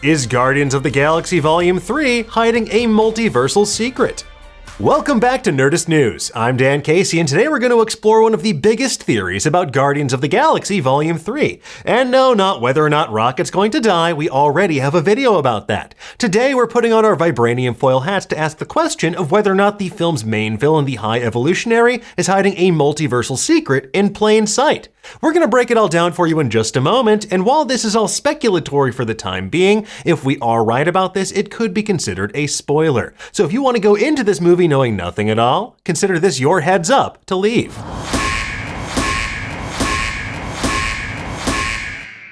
Is Guardians of the Galaxy Volume 3 hiding a multiversal secret? Welcome back to Nerdist News. I'm Dan Casey, and today we're going to explore one of the biggest theories about Guardians of the Galaxy Volume 3. And no, not whether or not Rocket's going to die, we already have a video about that. Today we're putting on our Vibranium foil hats to ask the question of whether or not the film's main villain, the High Evolutionary, is hiding a multiversal secret in plain sight. We're going to break it all down for you in just a moment, and while this is all speculatory for the time being, if we are right about this, it could be considered a spoiler. So if you want to go into this movie knowing nothing at all, consider this your heads up to leave.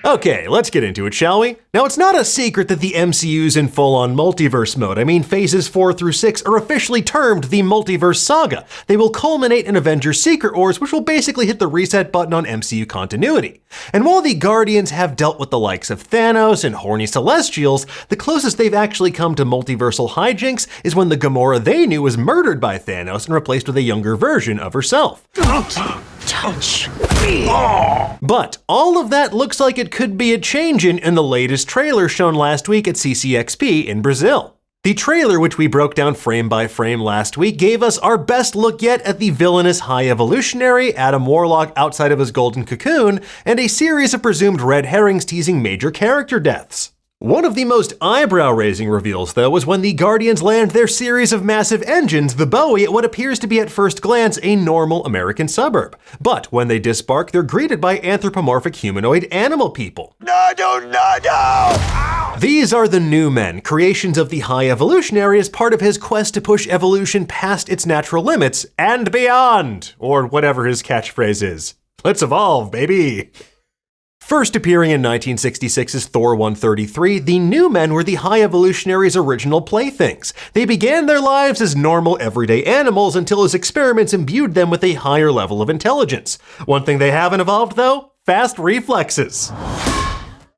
Okay, let's get into it, shall we? Now, it's not a secret that the MCU's in full-on multiverse mode. I mean, phases 4 through 6 are officially termed the Multiverse Saga. They will culminate in Avengers Secret Wars, which will basically hit the reset button on MCU continuity. And while the Guardians have dealt with the likes of Thanos and horny Celestials, the closest they've actually come to multiversal hijinks is when the Gamora they knew was murdered by Thanos and replaced with a younger version of herself. Touch me! But all of that looks like it could be a change in the latest trailer shown last week at CCXP in Brazil. The trailer, which we broke down frame by frame last week, gave us our best look yet at the villainous High Evolutionary, Adam Warlock outside of his golden cocoon, and a series of presumed red herrings teasing major character deaths. One of the most eyebrow-raising reveals, though, was when the Guardians land their series of massive engines, the Bowie, at what appears to be at first glance a normal American suburb. But when they disembark, they're greeted by anthropomorphic humanoid animal people. No! Ow! These are the New Men, creations of the High Evolutionary as part of his quest to push evolution past its natural limits and beyond, or whatever his catchphrase is. Let's evolve, baby! First appearing in 1966's Thor 133, the New Men were the High Evolutionary's original playthings. They began their lives as normal, everyday animals until his experiments imbued them with a higher level of intelligence. One thing they haven't evolved, though? Fast reflexes.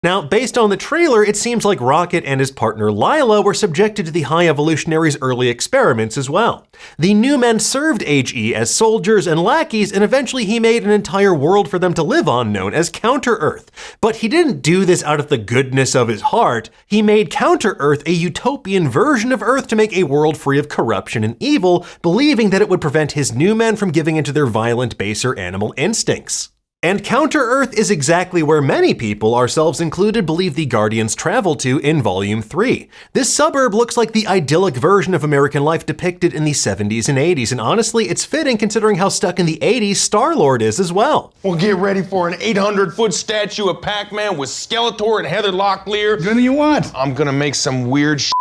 Now, based on the trailer, it seems like Rocket and his partner Lila were subjected to the High Evolutionary's early experiments as well. The New Men served HE as soldiers and lackeys, and eventually he made an entire world for them to live on known as Counter-Earth. But he didn't do this out of the goodness of his heart. He made Counter-Earth a utopian version of Earth to make a world free of corruption and evil, believing that it would prevent his New Men from giving into their violent, baser animal instincts. And Counter-Earth is exactly where many people, ourselves included, believe the Guardians travel to in Volume 3. This suburb looks like the idyllic version of American life depicted in the 70s and 80s, and honestly, it's fitting considering how stuck in the 80s Star-Lord is as well. Well, get ready for an 800-foot statue of Pac-Man with Skeletor and Heather Locklear. What do you want? I'm gonna make some weird shit.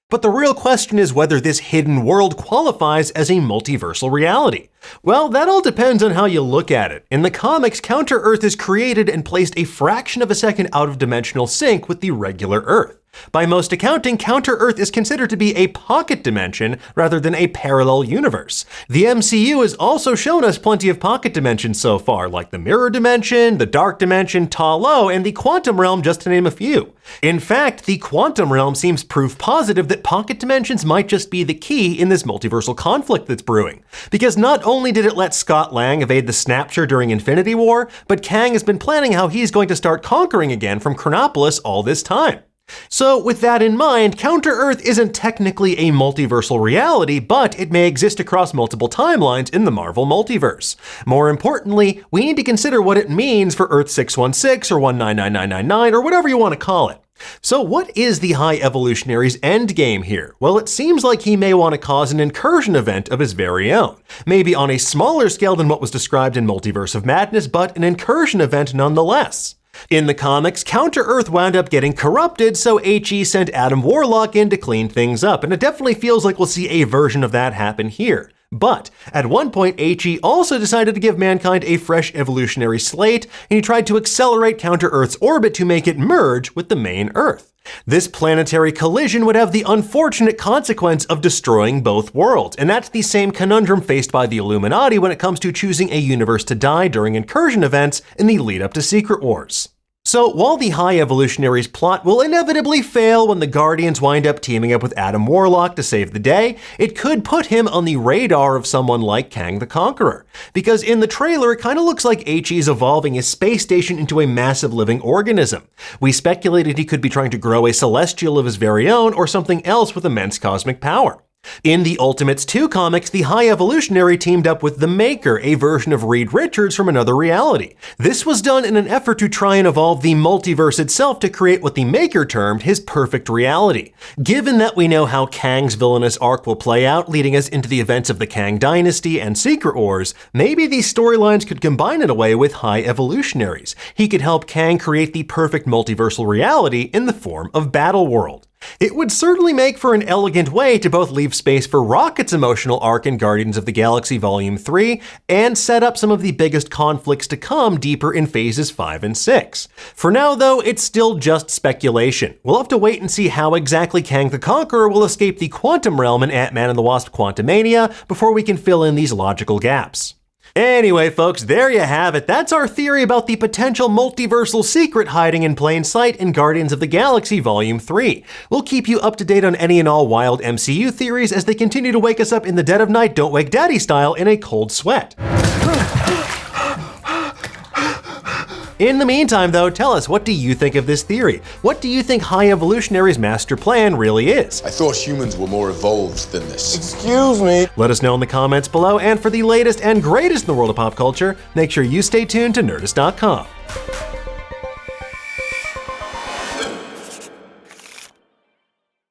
But the real question is whether this hidden world qualifies as a multiversal reality. Well, that all depends on how you look at it. In the comics, Counter-Earth is created and placed a fraction of a second out of dimensional sync with the regular Earth. By most accounting, Counter-Earth is considered to be a pocket dimension rather than a parallel universe. The MCU has also shown us plenty of pocket dimensions so far, like the mirror dimension, the dark dimension, Ta-Lo, and the quantum realm, just to name a few. In fact, the quantum realm seems proof positive that pocket dimensions might just be the key in this multiversal conflict that's brewing. Because not only did it let Scott Lang evade the Snapshot during Infinity War, but Kang has been planning how he's going to start conquering again from Chronopolis all this time. So with that in mind, Counter-Earth isn't technically a multiversal reality, but it may exist across multiple timelines in the Marvel multiverse. More importantly, we need to consider what it means for Earth 616 or 199999 or whatever you want to call it. So what is the High Evolutionary's endgame here? Well, it seems like he may want to cause an incursion event of his very own. Maybe on a smaller scale than what was described in Multiverse of Madness, but an incursion event nonetheless. In the comics, Counter-Earth wound up getting corrupted, so HE sent Adam Warlock in to clean things up, and it definitely feels like we'll see a version of that happen here. But at one point, HE also decided to give mankind a fresh evolutionary slate, and he tried to accelerate Counter-Earth's orbit to make it merge with the main Earth. This planetary collision would have the unfortunate consequence of destroying both worlds, and that's the same conundrum faced by the Illuminati when it comes to choosing a universe to die during incursion events in the lead up to Secret Wars. So while the High Evolutionary's plot will inevitably fail when the Guardians wind up teaming up with Adam Warlock to save the day, it could put him on the radar of someone like Kang the Conqueror. Because in the trailer, it kind of looks like HE's evolving his space station into a massive living organism. We speculated he could be trying to grow a celestial of his very own or something else with immense cosmic power. In the Ultimates 2 comics, the High Evolutionary teamed up with the Maker, a version of Reed Richards from another reality. This was done in an effort to try and evolve the multiverse itself to create what the Maker termed his perfect reality. Given that we know how Kang's villainous arc will play out, leading us into the events of the Kang Dynasty and Secret Wars, maybe these storylines could combine in a way with High Evolutionaries. He could help Kang create the perfect multiversal reality in the form of Battleworld. It would certainly make for an elegant way to both leave space for Rocket's emotional arc in Guardians of the Galaxy Volume 3 and set up some of the biggest conflicts to come deeper in Phases 5 and 6. For now, though, it's still just speculation. We'll have to wait and see how exactly Kang the Conqueror will escape the quantum realm in Ant-Man and the Wasp: Quantumania before we can fill in these logical gaps. Anyway, folks, there you have it. That's our theory about the potential multiversal secret hiding in plain sight in Guardians of the Galaxy Volume 3. We'll keep you up to date on any and all wild MCU theories as they continue to wake us up in the dead of night, don't wake daddy style, in a cold sweat. In the meantime, though, tell us, what do you think of this theory? What do you think High Evolutionary's master plan really is? I thought humans were more evolved than this. Excuse me. Let us know in the comments below, and for the latest and greatest in the world of pop culture, make sure you stay tuned to Nerdist.com.